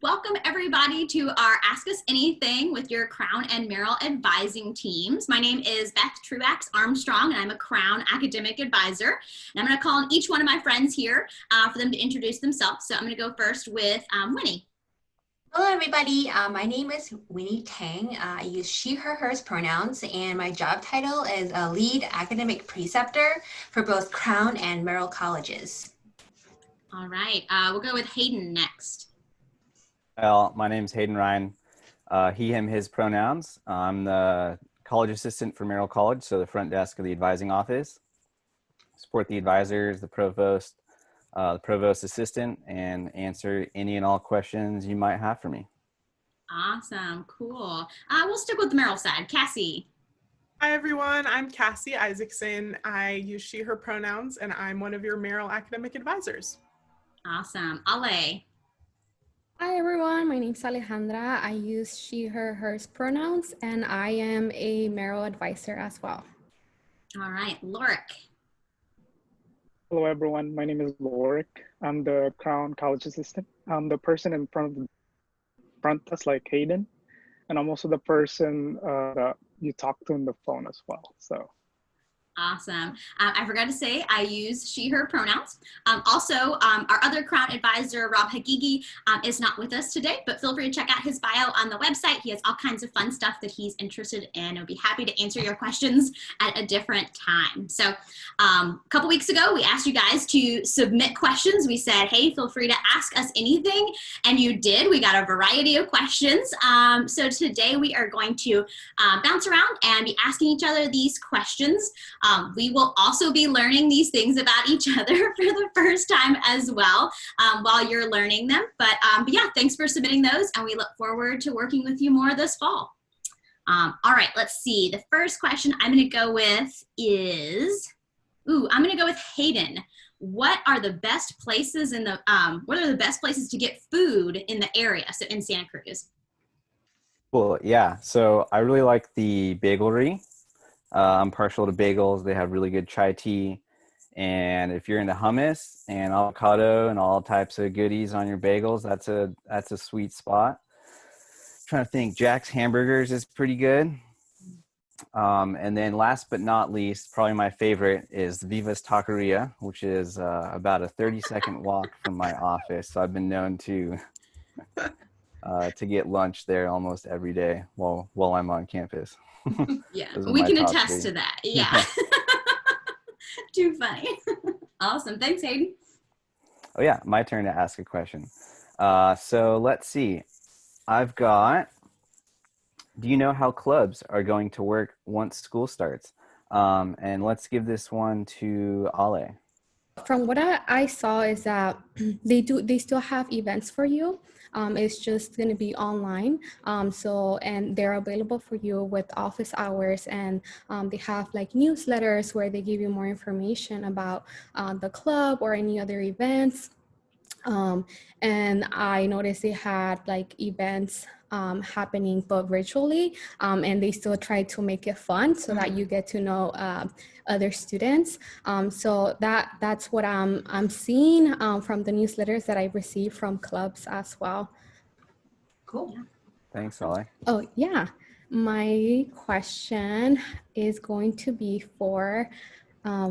Welcome everybody to our Ask Us Anything with your Crown and Merrill advising teams. My name is Beth Truax Armstrong and I'm a Crown academic advisor. And I'm going to call on each one of my friends here for them to introduce themselves. So I'm going to go first with Winnie. Hello, everybody. My name is Winnie Tang. I use she, her, hers pronouns, and my job title is a lead academic preceptor for both Crown and Merrill colleges. All right, we'll go with Hayden next. Well, my name is Hayden Ryan. He, him, his pronouns. I'm the college assistant for Merrill College, so the front desk of the advising office. Support the advisors, the provost assistant, and answer any and all questions you might have for me. Awesome, cool. We'll stick with the Merrill side. Cassie. Hi everyone, I'm Cassie Isaacson. I use she, her pronouns, and I'm one of your Merrill academic advisors. Awesome. Ale. Hi everyone, my name is Alejandra. I use she, her, hers pronouns, and I am a Merrill advisor as well. All right, Lorik. Hello everyone, my name is Lorik. I'm the Crown College Assistant. I'm the person in front desk like Hayden, and I'm also the person that you talk to on the phone as well. So. Awesome. I forgot to say I use she, her pronouns. Also, our other Crown advisor, Rob Hagigi, is not with us today, but feel free to check out his bio on the website. He has all kinds of fun stuff that he's interested in. He'll be happy to answer your questions at a different time. So a couple weeks ago, we asked you guys to submit questions. We said, hey, feel free to ask us anything. And you did. We got a variety of questions. So today we are going to bounce around and be asking each other these questions. We will also be learning these things about each other for the first time as well while you're learning them. But yeah, thanks for submitting those, and we look forward to working with you more this fall. All right, let's see. The first question I'm going to go with is, I'm going to go with Hayden. What are the best places what are the best places to get food in the area, so in Santa Cruz? Cool, yeah. So I really like the Bagelery. I'm partial to bagels. They have really good chai tea. And if you're into hummus and avocado and all types of goodies on your bagels, that's a sweet spot. Trying to think, Jack's Hamburgers is pretty good. And then last but not least, probably my favorite is Viva's Taqueria, which is about a 30-second walk from my office. So I've been known to get lunch there almost every day while I'm on campus. Yeah, we can attest to that. Yeah. Too funny. Awesome. Thanks, Hayden. Oh yeah, my turn to ask a question. So let's see. Do you know how clubs are going to work once school starts? And let's give this one to Ale. From what I saw is that they still have events for you. It's just going to be online. And they're available for you with office hours, and they have like newsletters where they give you more information about the club or any other events. And I noticed they had like events happening but virtually, and they still try to make it fun so that you get to know other students. So that's what I'm seeing from the newsletters that I received from clubs as well. Cool. Thanks, Ale. Oh yeah, my question is going to be for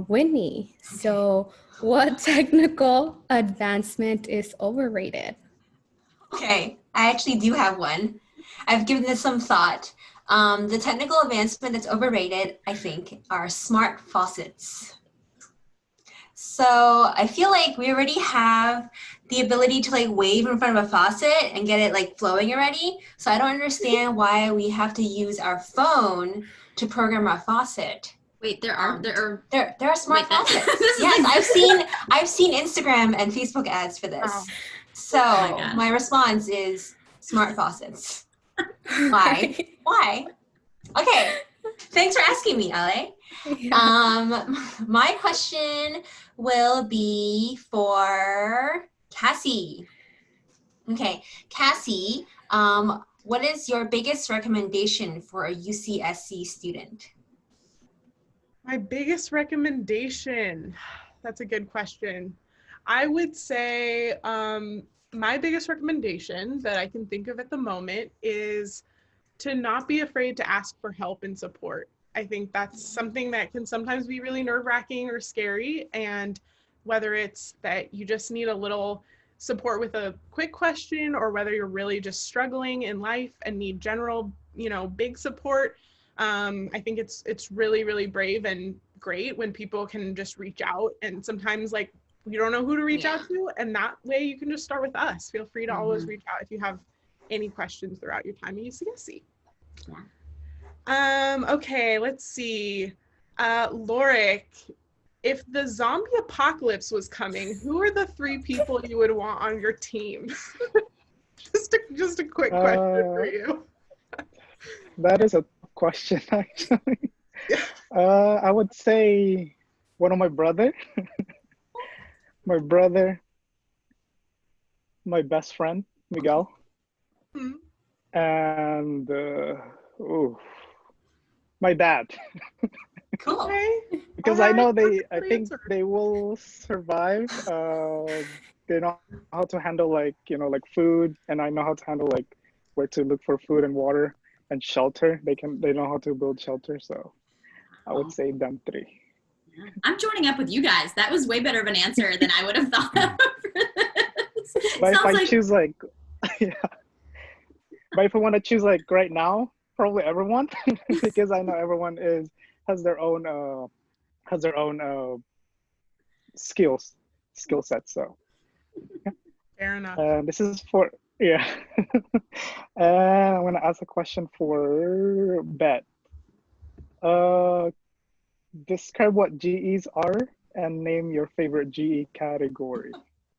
Whitney. So what technical advancement is overrated? Okay, I actually do have one. I've given this some thought. The technical advancement that's overrated, I think, are smart faucets. So I feel like we already have the ability to like wave in front of a faucet and get it like flowing already. So I don't understand why we have to use our phone to program our faucet. Wait, there are smart faucets. Yes, I've seen Instagram and Facebook ads for this. Wow. So my response is smart faucets. Why? Why? Okay. Thanks for asking me, Ale. Yeah. My question will be for Cassie. Okay, Cassie, what is your biggest recommendation for a UCSC student? My biggest recommendation, that's a good question. I would say my biggest recommendation that I can think of at the moment is to not be afraid to ask for help and support. I think that's something that can sometimes be really nerve-wracking or scary. And whether it's that you just need a little support with a quick question, or whether you're really just struggling in life and need general, big support, I think it's really, really brave and great when people can just reach out. And sometimes, like, you don't know who to reach out to, and that way you can just start with us. Feel free to always reach out if you have any questions throughout your time at UCSC. Okay, let's see. Lorik, if the zombie apocalypse was coming, who are the 3 people you would want on your team? just a quick question for you. That is a question, actually. I would say one of my brother, my brother, my best friend, Miguel, and my dad. Cool. Okay. Because All I know right, I think answer. they will survive. They know how to handle like food, and I know how to handle like where to look for food and water and shelter. They know how to build shelter, so I would say them 3. I'm joining up with you guys. That was way better of an answer than I would have thought of for this. But if Sounds I like choose like, yeah. But if I want to choose like right now, probably everyone, because I know everyone has their own skill set. So Fair enough. this is for I'm gonna ask a question for Bet. Describe what GEs are and name your favorite GE category.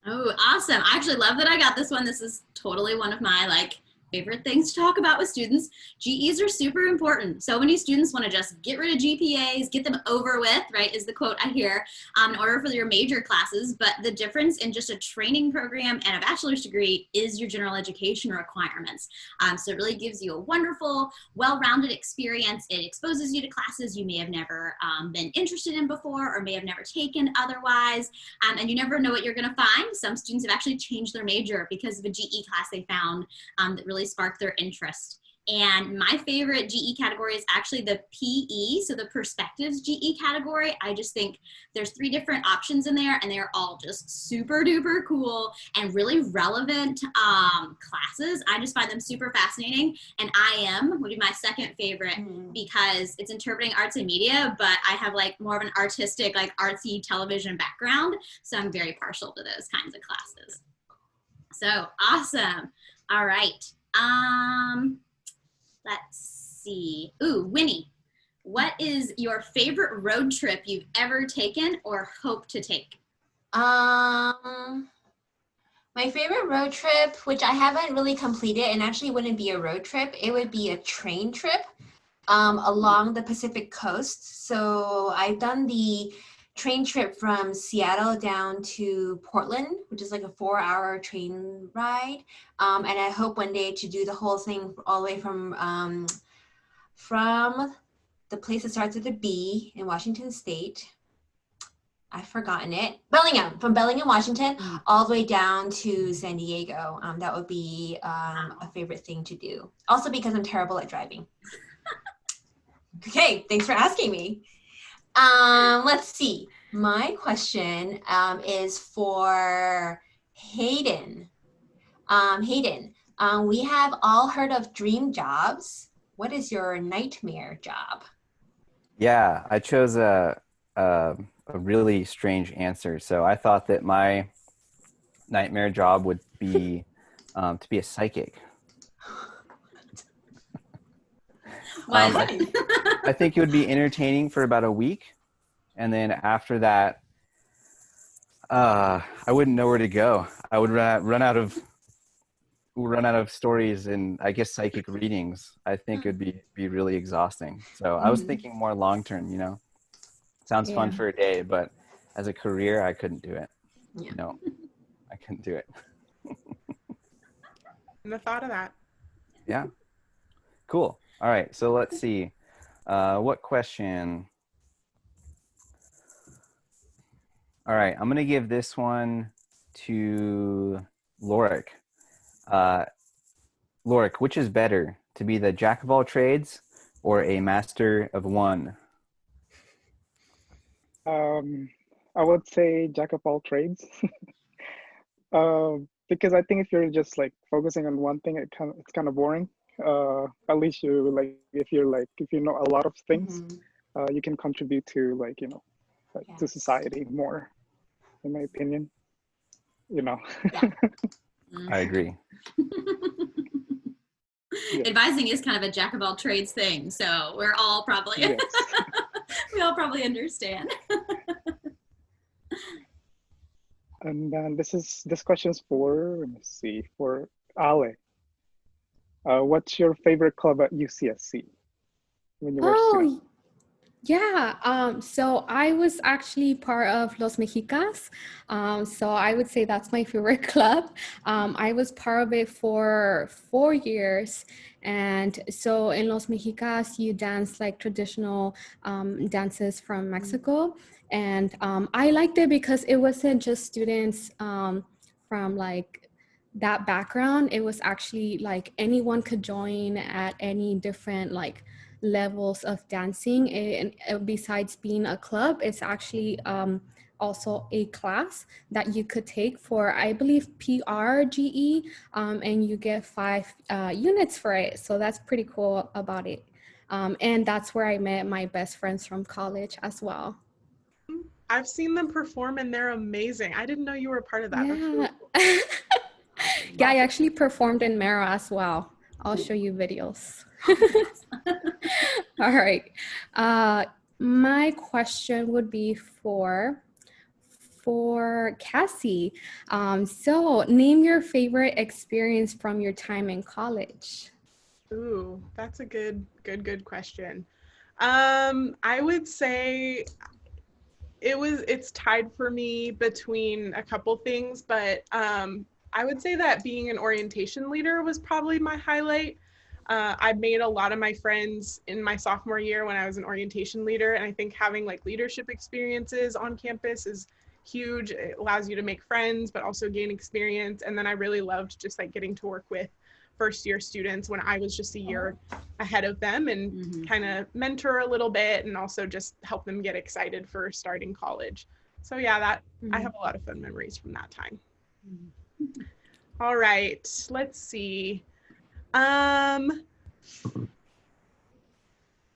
Oh, awesome. I actually love that I got this one. This is totally one of my favorite things to talk about with students. GEs are super important. So many students want to just get rid of GPAs, get them over with, right, is the quote I hear, in order for your major classes. But the difference in just a training program and a bachelor's degree is your general education requirements. So it really gives you a wonderful, well-rounded experience. It exposes you to classes you may have never been interested in before or may have never taken otherwise. And you never know what you're going to find. Some students have actually changed their major because of a GE class they found that really sparked their interest. And my favorite GE category is actually the PE, so the Perspectives GE category. I just think there's 3 different options in there, and they're all just super duper cool and really relevant classes. I just find them super fascinating. And IM would be my second favorite because it's interpreting arts and media, but I have more of an artistic, artsy television background, so I'm very partial to those kinds of classes. So awesome. All right. Let's see. Ooh, Winnie, what is your favorite road trip you've ever taken or hope to take? My favorite road trip, which I haven't really completed and actually wouldn't be a road trip, it would be a train trip along the Pacific coast. So I've done the train trip from Seattle down to Portland, which is like a 4-hour train ride. And I hope one day to do the whole thing all the way from the place that starts with a B in Washington State. I've forgotten it. From Bellingham, Washington, all the way down to San Diego. That would be a favorite thing to do. Also because I'm terrible at driving. Okay, thanks for asking me. Let's see. My question is for Hayden. Hayden, we have all heard of dream jobs. What is your nightmare job? Yeah, I chose a really strange answer. So I thought that my nightmare job would be to be a psychic. Why is that? I think it would be entertaining for about a week. And then after that, I wouldn't know where to go. I would run out of stories and I guess psychic readings. I think it would be really exhausting. So I was thinking more long-term, sounds fun for a day, but as a career, I couldn't do it. Yeah. No, I couldn't do it. Never thought of that. Yeah. Cool. All right. So let's see. What question? All right. I'm going to give this one to Lorik. Lorik, which is better, to be the jack of all trades or a master of one? I would say jack of all trades. Because I think if you're just like focusing on one thing, it's kind of boring. At least you like if you know a lot of things, you can contribute to like to society more, in my opinion. Yeah. I agree. Yes. Advising is kind of a jack of all trades thing, so we're all probably Yes. we all probably understand. And then this question is for, let me see, for Ale. What's your favorite club at UCSC when you were a student? Oh, yeah. So I was actually part of Los Mexicas. So I would say that's my favorite club. I was part of it for 4 years. And so in Los Mexicas, you dance like traditional dances from Mexico. And I liked it because it wasn't just students from like that background. It was actually like anyone could join at any different like levels of dancing. And besides being a club, it's actually also a class that you could take for, I believe, PRGE, and you get 5 units for it. So that's pretty cool about it. And that's where I met my best friends from college as well. I've seen them perform and they're amazing. I didn't know you were a part of that. That's really Yeah. cool. Yeah, I actually performed in Merrill as well. I'll show you videos. All right. My question would be for Cassie. So name your favorite experience from your time in college. Ooh, that's a good question. I would say it's tied for me between a couple things, but I would say that being an orientation leader was probably my highlight. I made a lot of my friends in my sophomore year when I was an orientation leader, and I think having like leadership experiences on campus is huge. It allows you to make friends, but also gain experience. And then I really loved just like getting to work with first year students when I was just a year ahead of them and kind of mentor a little bit and also just help them get excited for starting college. So yeah, that I have a lot of fun memories from that time. All right, let's see.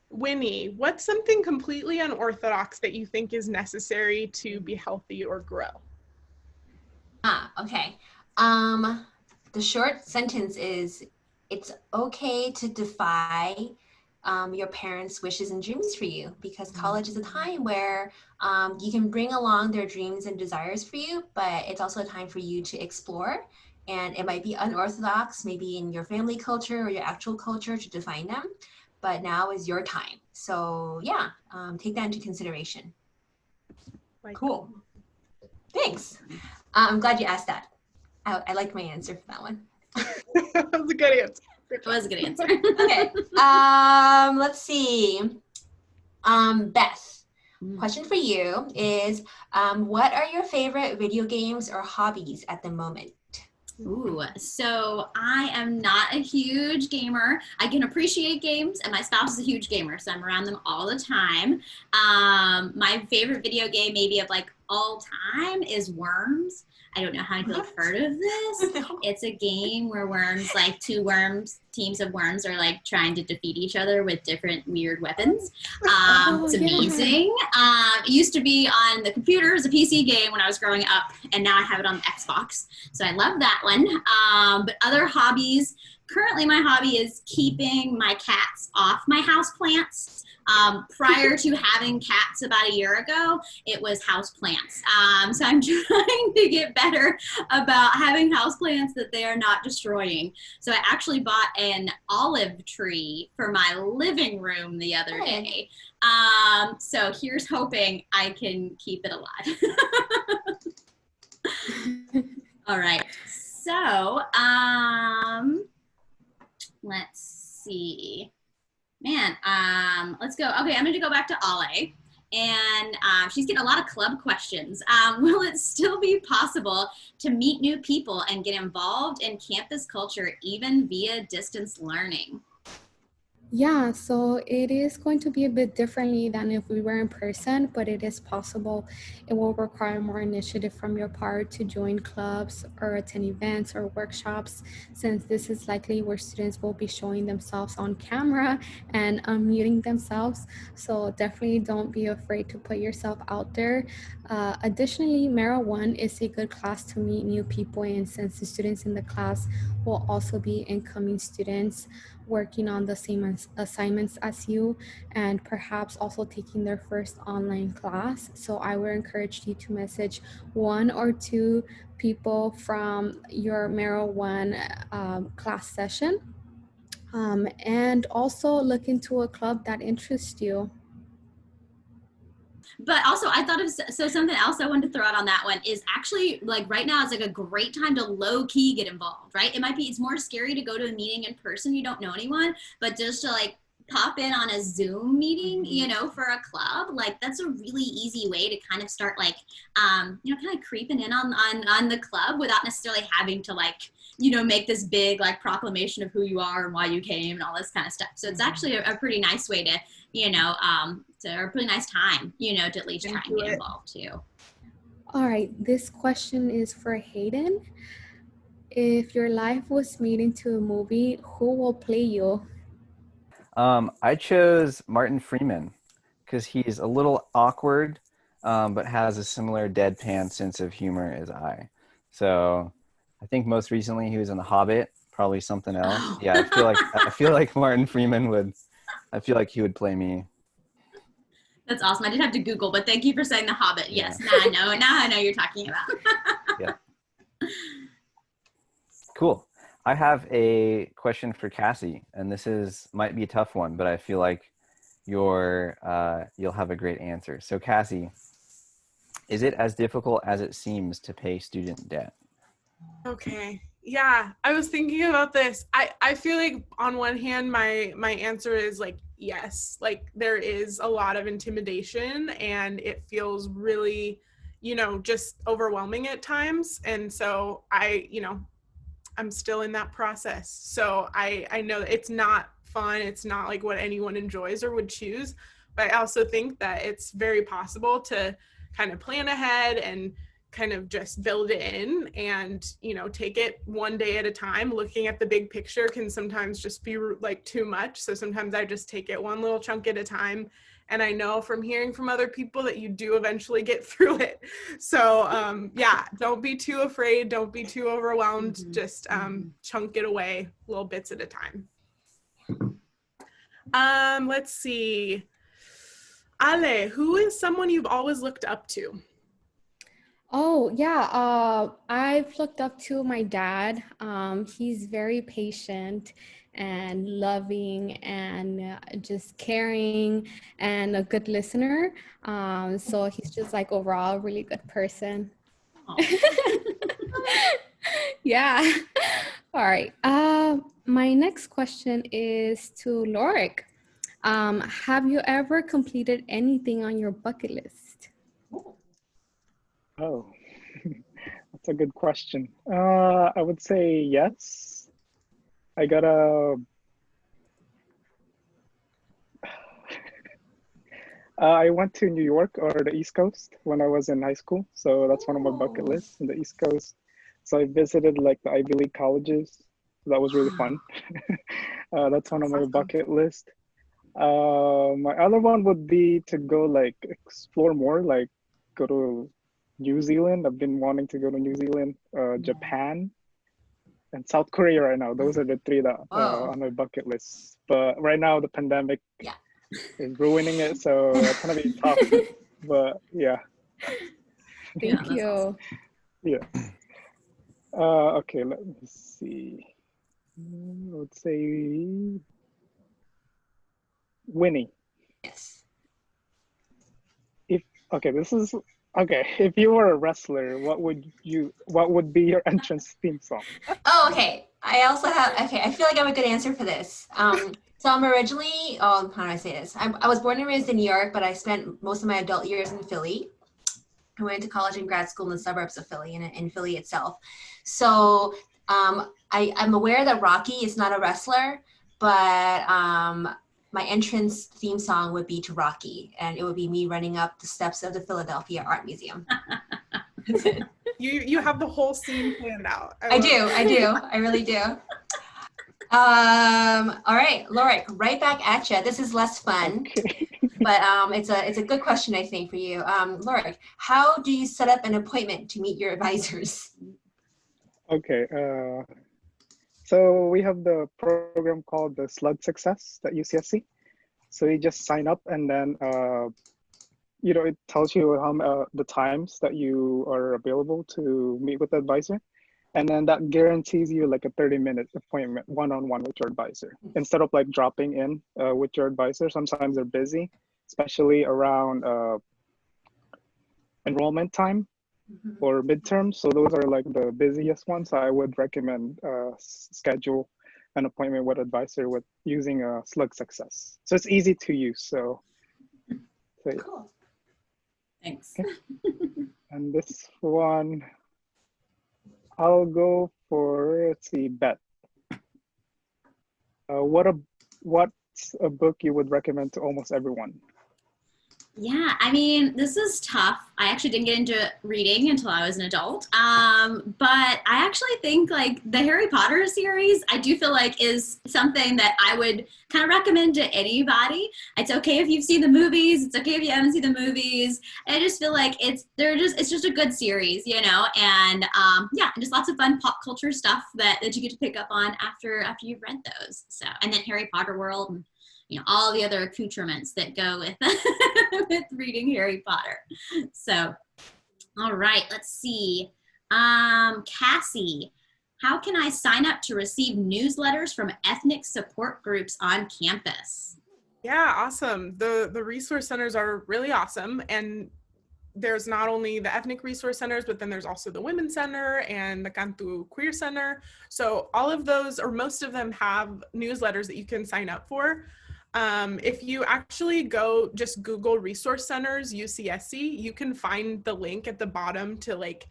Winnie, what's something completely unorthodox that you think is necessary to be healthy or grow? Okay. The short sentence is, it's okay to defy your parents' wishes and dreams for you, because college is a time where you can bring along their dreams and desires for you, but it's also a time for you to explore. And it might be unorthodox, maybe in your family culture or your actual culture, to define them. But now is your time. So yeah, take that into consideration. Cool. Thanks. I'm glad you asked that. I liked my answer for that one. That was a good answer. It was a good answer. Okay. Let's see. Beth, question for you is, what are your favorite video games or hobbies at the moment? Ooh, so I am not a huge gamer. I can appreciate games, and my spouse is a huge gamer, so I'm around them all the time. My favorite video game, maybe of like all time, is Worms. I don't know how you've heard of this. No. It's a game where worms, like teams of worms are like trying to defeat each other with different weird weapons. It's amazing. It used to be on the computer as a PC game when I was growing up, and now I have it on the Xbox. So I love that one. But other hobbies, currently my hobby is keeping my cats off my houseplants. Prior to having cats about a year ago, it was houseplants. So I'm trying to get better about having houseplants that they are not destroying. So I actually bought an olive tree for my living room the other day. So here's hoping I can keep it alive. All right. So let's see. Man, let's go. Okay, I'm going to go back to Ale. and she's getting a lot of club questions. Will it still be possible to meet new people and get involved in campus culture even via distance learning? Yeah, so it is going to be a bit differently than if we were in person, but it is possible. It will require more initiative from your part to join clubs or attend events or workshops, since this is likely where students will be showing themselves on camera and unmuting themselves. So definitely don't be afraid to put yourself out there. Additionally, Merrill 1 is a good class to meet new people in, since the students in the class will also be incoming students working on the same assignments as you, and perhaps also taking their first online class. So I would encourage you to message one or two people from your Merrill 1 class session, and also look into a club that interests you. But also, I thought of something else I wanted to throw out on that one is actually, like, right now is like a great time to low key get involved, right? It's more scary to go to a meeting in person, you don't know anyone, but just to like pop in on a Zoom meeting, you know, for a club, like that's a really easy way to kind of start like, you know, kind of creeping in on the club without necessarily having to like, you know, make this big like proclamation of who you are and why you came and all this kind of stuff. So it's actually a pretty nice way to, you know, a pretty nice time, you know, to at least try and get involved too. All right, this question is for Hayden. If your life was made into a movie, who will play you? I chose Martin Freeman because he's a little awkward, but has a similar deadpan sense of humor as I. So I think most recently he was in The Hobbit, probably something else. Oh. Yeah, I feel like Martin Freeman would. I feel like he would play me. That's awesome. I did have to Google, but thank you for saying The Hobbit. Yeah. Yes, now I know you're talking about. Yeah. Cool. I have a question for Cassie, and this might be a tough one, but I feel like you'll have a great answer. So Cassie, is it as difficult as it seems to pay student debt? Okay. Yeah, I was thinking about this. I feel like on one hand, my answer is like, yes, like there is a lot of intimidation and it feels really, you know, just overwhelming at times. And so I'm still in that process. So I know that it's not fun. It's not like what anyone enjoys or would choose. But I also think that it's very possible to kind of plan ahead and kind of just build it in and, you know, take it one day at a time. Looking at the big picture can sometimes just be like too much. So sometimes I just take it one little chunk at a time. And I know from hearing from other people that you do eventually get through it. So yeah, don't be too afraid. Don't be too overwhelmed. Just chunk it away little bits at a time. Let's see. Ale, who is someone you've always looked up to? Oh, yeah. I've looked up to my dad. He's very patient and loving and just caring and a good listener. So he's just like overall a really good person. Yeah. All right. My next question is to Lorik. Have you ever completed anything on your bucket list? Oh, that's a good question. I would say yes. I got a. I went to New York or the East Coast when I was in high school, so that's one of my bucket lists in the East Coast. So I visited like the Ivy League colleges. That was really fun. That's one of my bucket list. My other one would be to go like explore more, like go to New Zealand. I've been wanting to go to New Zealand, Japan, and South Korea right now. Those are the three that on my bucket list. But right now the pandemic is ruining it, so it's gonna be tough. But yeah. Thank you. Awesome. Yeah. Okay, let me see. Let's say Winnie. Yes. If you were a wrestler, what would be your entrance theme song? Oh, okay. I also have, okay, I feel like I have a good answer for this. So I'm originally, oh, how do I say this? I was born and raised in New York, but I spent most of my adult years in Philly. I went to college and grad school in the suburbs of Philly, in Philly itself. So I'm aware that Rocky is not a wrestler, but my entrance theme song would be to Rocky, and it would be me running up the steps of the Philadelphia Art Museum. You have the whole scene planned out. I really do. All right, Lorik, right back at you. This is less fun, but it's a good question, I think, for you. Lorik, how do you set up an appointment to meet your advisors? Okay, so we have the program called the Slug Success at UCSC. So you just sign up, and then it tells you the times that you are available to meet with the advisor. And then that guarantees you like a 30-minute appointment one-on-one with your advisor. Instead of like dropping in with your advisor, sometimes they're busy, especially around enrollment time or midterms. So those are like the busiest ones. I would recommend schedule an appointment with advisor with using a Slug Success. So it's easy to use. So yeah. Cool. Thanks. Okay. And this one, I'll go for, let's see, Beth. What's a book you would recommend to almost everyone? Yeah, I mean, this is tough. I actually didn't get into reading until I was an adult. But I actually think like the Harry Potter series, I do feel like is something that I would kind of recommend to anybody. It's okay if you've seen the movies. It's okay if you haven't seen the movies. I just feel like it's just a good series, you know, and yeah, just lots of fun pop culture stuff that you get to pick up on after you've read those. So, and then Harry Potter World and all the other accoutrements that go with with reading Harry Potter. So, all right, let's see. Cassie, how can I sign up to receive newsletters from ethnic support groups on campus? Yeah, awesome. The resource centers are really awesome. And there's not only the ethnic resource centers, but then there's also the Women's Center and the Cantu Queer Center. So all of those, or most of them, have newsletters that you can sign up for. If you actually just Google resource centers, UCSC, you can find the link at the bottom to like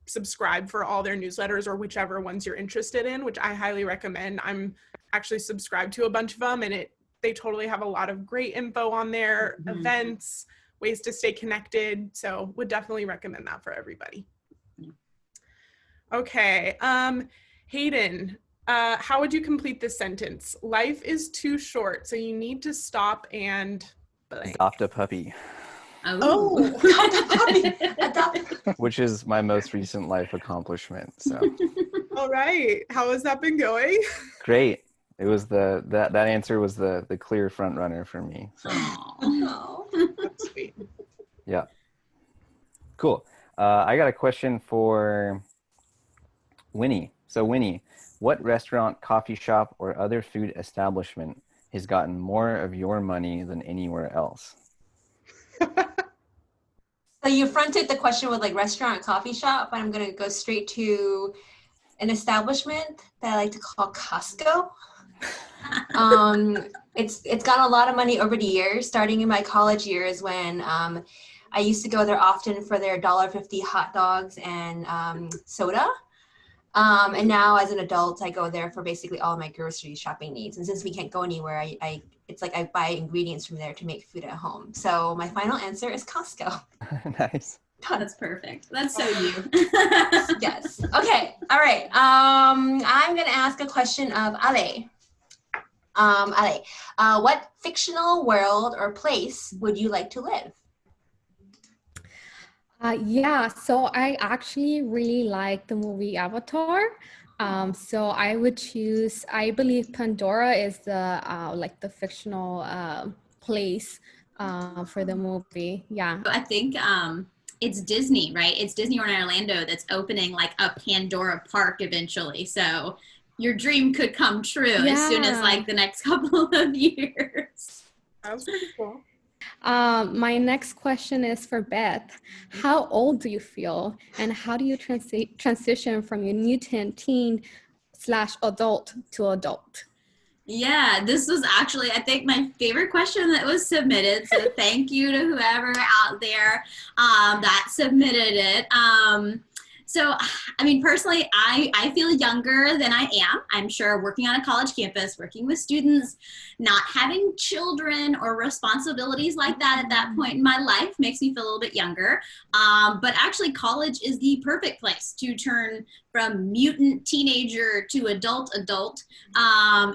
subscribe for all their newsletters or whichever ones you're interested in, which I highly recommend. I'm actually subscribed to a bunch of them, and they totally have a lot of great info on there, events, ways to stay connected. So would definitely recommend that for everybody. Okay, Hayden, how would you complete this sentence? Life is too short, so you need to stop and blank. Adopt a puppy. Oh. Which is my most recent life accomplishment. So. All right. How has that been going? Great. It was that answer was the clear front runner for me. So. Oh. That's sweet. Yeah. Cool. I got a question for Winnie. So Winnie, what restaurant, coffee shop, or other food establishment has gotten more of your money than anywhere else? So you fronted the question with like restaurant, coffee shop, but I'm going to go straight to an establishment that I like to call Costco. It's gotten a lot of money over the years, starting in my college years when I used to go there often for their $1.50 hot dogs and soda. And now as an adult, I go there for basically all of my grocery shopping needs. And since we can't go anywhere, it's like I buy ingredients from there to make food at home. So my final answer is Costco. Nice. Oh, that's perfect. That's so you. Yes. Okay. All right. I'm going to ask a question of Ale. Ale, what fictional world or place would you like to live? Yeah, so I actually really like the movie Avatar. So I would choose, I believe Pandora is the fictional place for the movie. Yeah. I think it's Disney, right? It's Disney in Orlando that's opening like a Pandora park eventually. So your dream could come true as soon as like the next couple of years. That was pretty cool. My next question is for Beth. How old do you feel, and how do you transition from your mutant teen / adult to adult? Yeah, this was actually, I think, my favorite question that was submitted. So thank you to whoever out there that submitted it. So, I mean, personally, I feel younger than I am. I'm sure working on a college campus, working with students, not having children or responsibilities like that at that point in my life makes me feel a little bit younger. But actually, college is the perfect place to turn from mutant teenager to adult.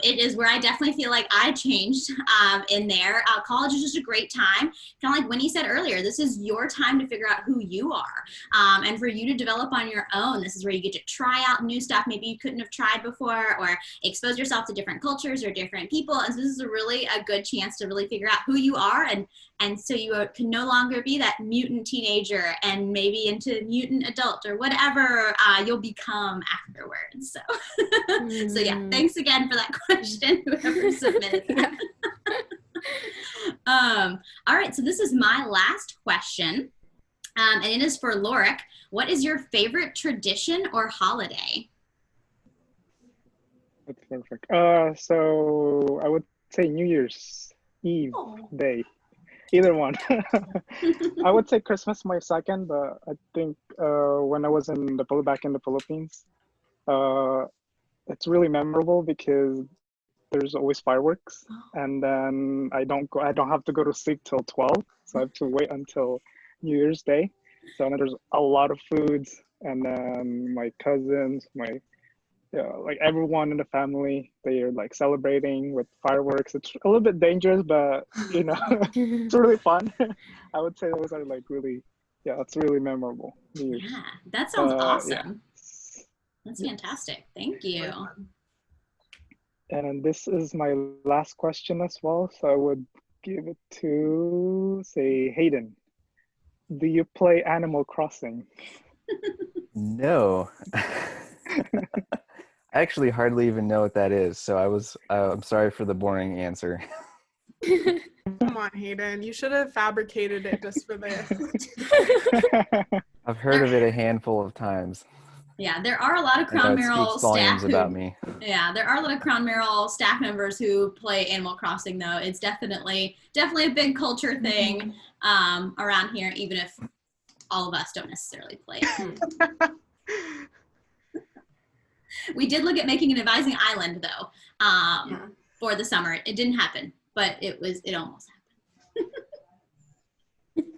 It is where I definitely feel like I changed in there. College is just a great time. Kind of like Winnie said earlier, this is your time to figure out who you are and for you to develop on your own. This is where you get to try out new stuff maybe you couldn't have tried before, or expose yourself to different cultures or different people. And so this is really a good chance to really figure out who you are, and so you can no longer be that mutant teenager and maybe into mutant adult or whatever you'll become afterwards. So, so yeah, thanks again for that question, whoever submitted that. All right, so this is my last question, and it is for Lorik. What is your favorite tradition or holiday? That's perfect. So I would say New Year's Eve day, either one. I would say Christmas my second, but I think when I was back in the Philippines, it's really memorable because there's always fireworks, and then I don't have to go to sleep till 12, so I have to wait until New Year's Day. So then there's a lot of foods, and then my cousins, like everyone in the family, they are like celebrating with fireworks. It's a little bit dangerous, but it's really fun. I would say those are like really, it's really memorable. Yeah, that sounds awesome. Yeah. That's fantastic. Thank you. And this is my last question as well. So I would give it to, say, Hayden. Do you play Animal Crossing? No. I actually hardly even know what that is. So I'm sorry for the boring answer. Come on, Hayden. You should have fabricated it just for this. I've heard of it a handful of times. Yeah, there are a lot of Crown Merrill staff about me. Yeah, there are a lot of Crown Merrill staff members who play Animal Crossing, though. It's definitely a big culture thing around here, even if all of us don't necessarily play it. We did look at making an advising island, though, for the summer. It didn't happen, but it almost happened.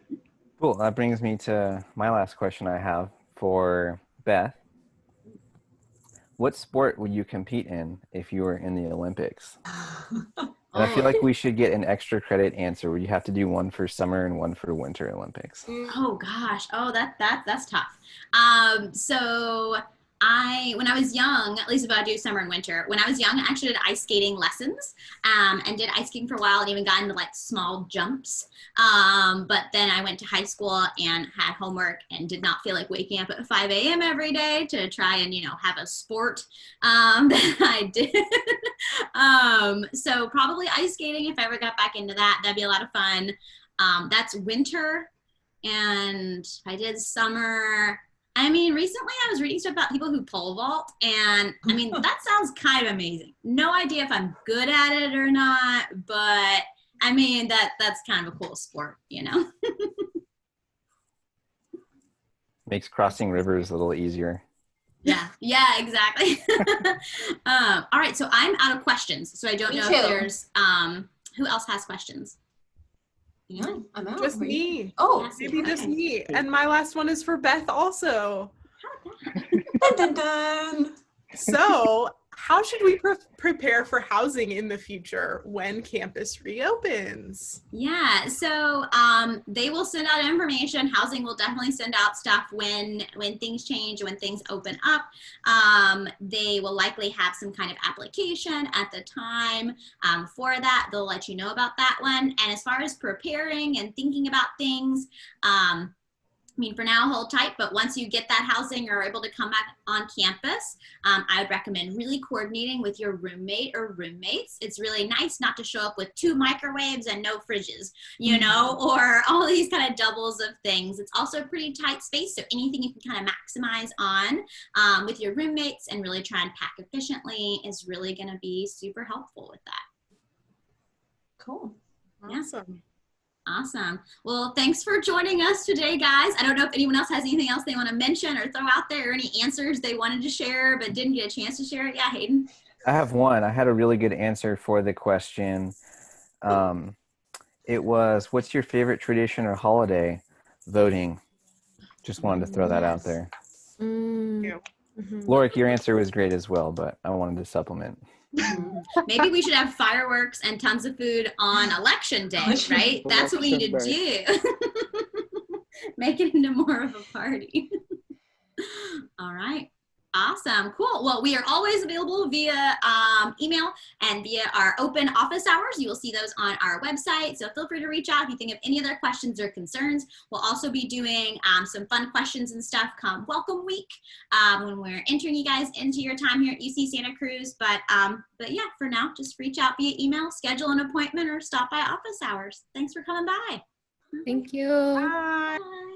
Cool. That brings me to my last question I have for Beth. What sport would you compete in if you were in the Olympics? And I feel like we should get an extra credit answer where you have to do one for summer and one for winter Olympics. Oh gosh. Oh, that's tough. So when I was young, at least if I do summer and winter, when I was young, I actually did ice skating lessons and did ice skating for a while and even got into like small jumps. But then I went to high school and had homework and did not feel like waking up at 5 a.m. every day to try and, have a sport that I did. So probably ice skating, if I ever got back into that, that'd be a lot of fun. That's winter. And I did summer. I mean, recently I was reading stuff about people who pole vault, and I mean, that sounds kind of amazing. No idea if I'm good at it or not, but I mean, that's kind of a cool sport, Makes crossing rivers a little easier. Yeah, exactly. All right, so I'm out of questions, so I don't know if there's, who else has questions? No, I'm out. Just me. Oh, maybe just me. And my last one is for Beth also. Dun, dun, dun. So, how should we prepare for housing in the future when campus reopens? Yeah, so they will send out information. Housing will definitely send out stuff when things change, when things open up. They will likely have some kind of application at the time for that. They'll let you know about that one. And as far as preparing and thinking about things, I mean, for now, hold tight, but once you get that housing or are able to come back on campus, I would recommend really coordinating with your roommate or roommates. It's really nice not to show up with 2 microwaves and no fridges, you know, or all these kind of doubles of things. It's also a pretty tight space, so anything you can kind of maximize on with your roommates and really try and pack efficiently is really going to be super helpful with that. Cool. Awesome. Awesome. Well, thanks for joining us today, guys. I don't know if anyone else has anything else they want to mention or throw out there, or any answers they wanted to share but didn't get a chance to share it. Yeah, Hayden. I have one. I had a really good answer for the question. It was, what's your favorite tradition or holiday? Voting. Just wanted to throw that out there. Lorik, your answer was great as well, but I wanted to supplement. Maybe we should have fireworks and tons of food on election day, right? That's what we need to do. Make it into more of a party. All right. Awesome. Cool. Well, we are always available via email and via our open office hours. You will see those on our website. So feel free to reach out if you think of any other questions or concerns. We'll also be doing some fun questions and stuff come welcome week when we're entering you guys into your time here at UC Santa Cruz. But yeah, for now, just reach out via email, schedule an appointment, or stop by office hours. Thanks for coming by. Thank you. Bye. Bye.